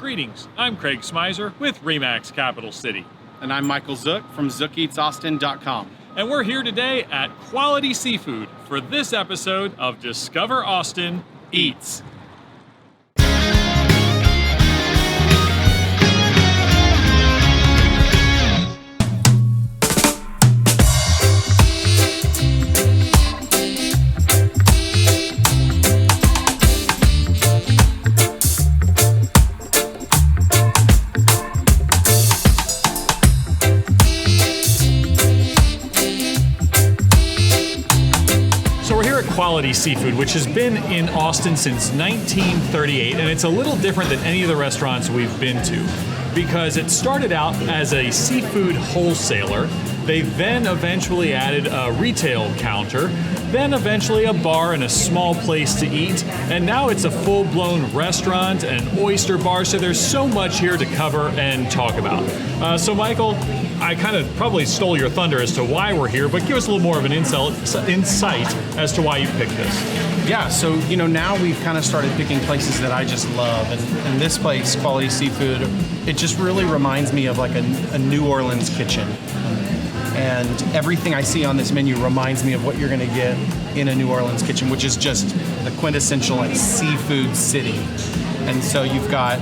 Greetings, I'm Craig Smizer with Remax Capital City. And I'm Michael Zook from ZookEatsAustin.com. And we're here today at Quality Seafood for this episode of Discover Austin Eats. Quality Seafood, which has been in Austin since 1938, and it's a little different than any of the restaurants we've been to because it started out as a seafood wholesaler. They then eventually added a retail counter, then eventually a bar and a small place to eat, and now it's a full-blown restaurant and oyster bar, so there's so much here to cover and talk about. So Michael, I kind of probably stole your thunder as to why we're here, but give us a little more of an insight as to why you picked this. Yeah, so now we've kind of started picking places that I just love, and this place, Quality Seafood, it just really reminds me of like a New Orleans kitchen. And everything I see on this menu reminds me of what you're going to get in a New Orleans kitchen, which is just the quintessential like seafood city. And so you've got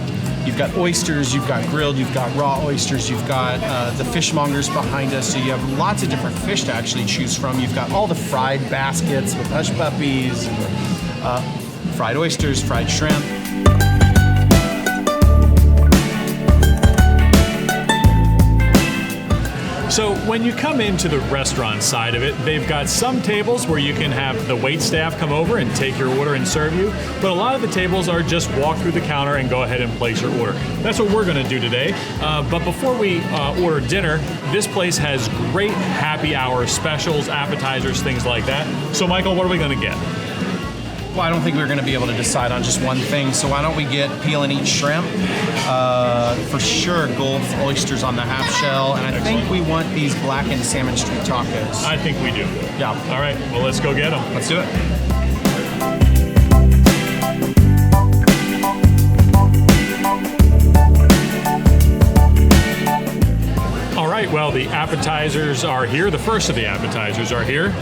oysters, you've got grilled, you've got raw oysters, you've got the fishmongers behind us, so you have lots of different fish to actually choose from. You've got all the fried baskets with hush puppies, fried oysters, fried shrimp. So when you come into the restaurant side of it, they've got some tables where you can have the wait staff come over and take your order and serve you, but a lot of the tables are just walk through the counter and go ahead and place your order. That's what we're going to do today. But before we order dinner, this place has great happy hour specials, appetizers, things like that. So Michael, what are we going to get? Well, I don't think we're going to be able to decide on just one thing, so why don't we get peel and eat shrimp? For sure, Gulf oysters on the half shell, and I think we want these blackened salmon street tacos. I think we do. Yeah. All right, well, let's go get them. Let's do it. All right, well, the appetizers are here. The first of the appetizers are here.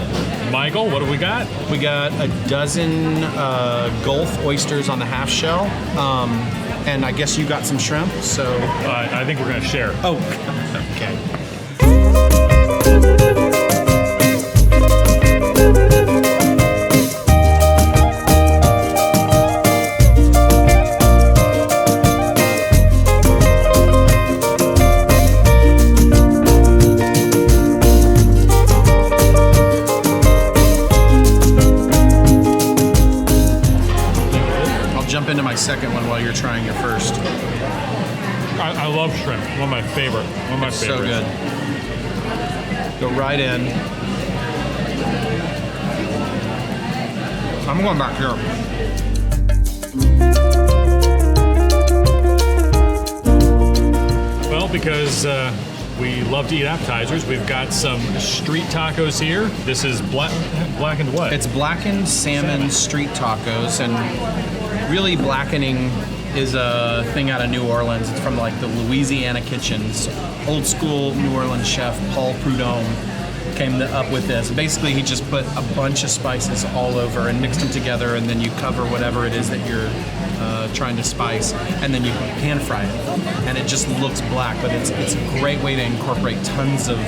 Michael, what do we got? We got a dozen Gulf oysters on the half shell, and I guess you got some shrimp, so... I think we're going to share. Oh, okay. Into my second one while you're trying your first. I love shrimp. One of my favorite. One of my favorites. So good. Go right in. I'm going back here. Well, because we love to eat appetizers, we've got some street tacos here. This is blackened what? It's blackened salmon street tacos, and really blackening is a thing out of New Orleans. It's from like the Louisiana kitchens. Old school New Orleans chef Paul Prudhomme came up with this. Basically, he just put a bunch of spices all over and mixed them together, and then you cover whatever it is that you're trying to spice, and then you pan fry it, and it just looks black. But it's a great way to incorporate tons of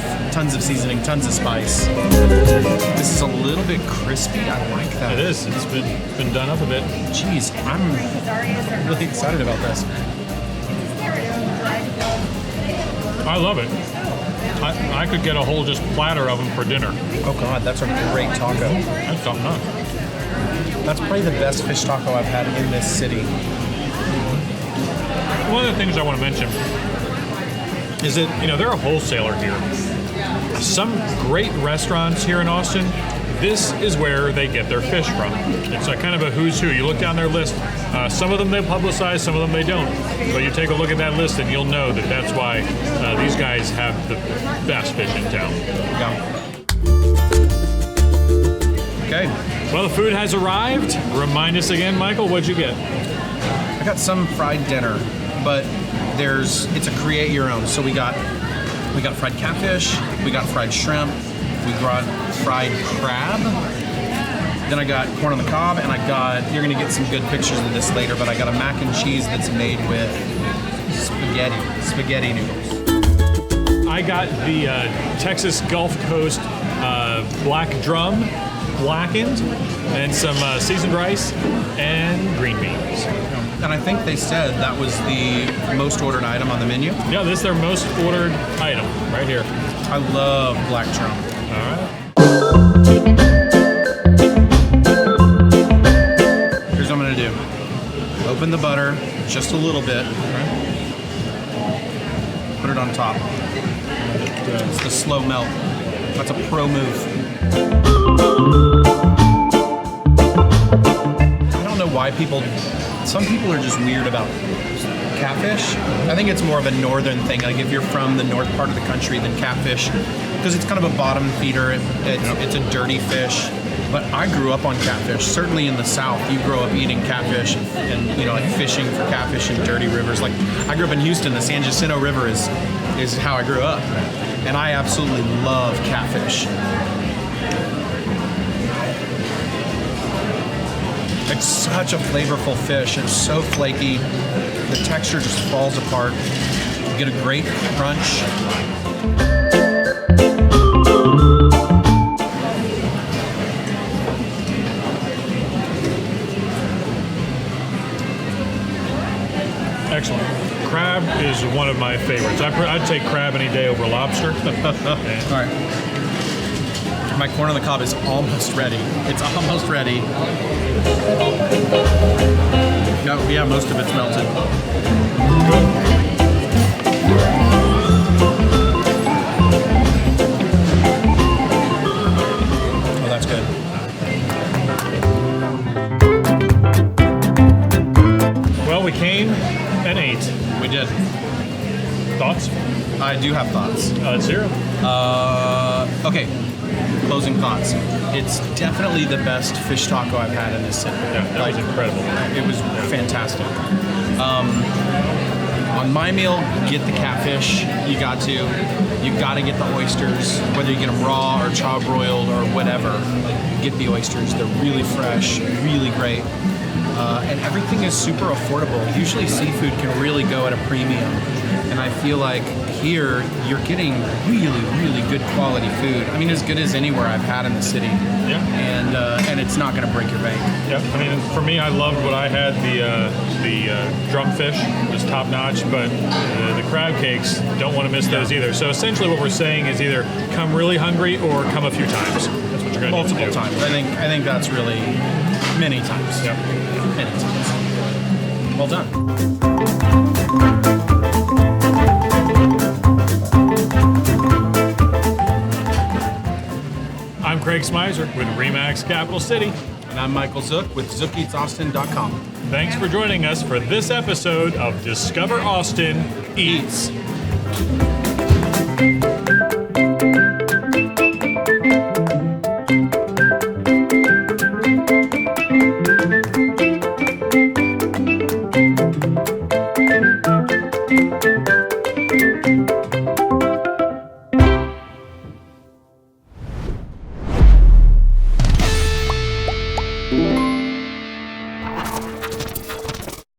seasoning, tons of spice. This is a little bit crispy. I like that. It is. It's been done up a bit. Jeez, I'm really excited about this. I love it. I could get a whole just platter of them for dinner. Oh God, that's a great taco. That's something else. That's probably the best fish taco I've had in this city. One of the things I want to mention is that, they're a wholesaler here. Some great restaurants here in Austin, this is where they get their fish from. It's a kind of a who's who. You look down their list, some of them they publicize, some of them they don't. But you take a look at that list and you'll know that that's why these guys have the best fish in town. Yeah. Okay. Well, the food has arrived. Remind us again, Michael, what'd you get? I got some fried dinner. but it's a create your own. So we got fried catfish, we got fried shrimp, we got fried crab. Then I got corn on the cob, and you're gonna get some good pictures of this later, but I got a mac and cheese that's made with spaghetti noodles. I got the Texas Gulf Coast black drum blackened, and some seasoned rice and green beans. And I think they said that was the most ordered item on the menu. Yeah, this is their most ordered item right here. I love black drum. All right. Here's what I'm gonna do. Open the butter just a little bit. Put it on top. It's the slow melt. That's a pro move. I don't know why some people are just weird about catfish. I think it's more of a northern thing. Like if you're from the north part of the country, then catfish, because it's kind of a bottom feeder. It's a dirty fish. But I grew up on catfish. Certainly in the South, you grow up eating catfish and like fishing for catfish in dirty rivers. Like I grew up in Houston. The San Jacinto River is how I grew up, and I absolutely love catfish. It's such a flavorful fish. It's so flaky. The texture just falls apart. You get a great crunch. Excellent. Crab is one of my favorites. I'd take crab any day over lobster. All right. My corn on the cob is almost ready. It's almost ready. Yeah, most of it's melted. Oh, that's good. Well, we came and ate. We did. Thoughts? I do have thoughts. Let's hear them. Okay. Closing thoughts. It's definitely the best fish taco I've had in this city. Yeah, that was incredible. It was fantastic. On my meal, get the catfish. You got to get the oysters, whether you get them raw or charbroiled or whatever. Get the oysters. They're really fresh, really great. And everything is super affordable. Usually seafood can really go at a premium. And I feel like here, you're getting really, really good quality food. I mean, as good as anywhere I've had in the city. Yeah. And it's not going to break your bank. Yeah. I mean, for me, I loved what I had. The drumfish was top notch, but the crab cakes, don't want to miss those either. So essentially, what we're saying is either come really hungry or come a few times. That's what you're going to do. Multiple times. I think that's really many times. Yep. Many times. Well done. I'm Craig Smizer with Remax Capital City. And I'm Michael Zook with ZookEatsAustin.com. Thanks for joining us for this episode of Discover Austin Eats.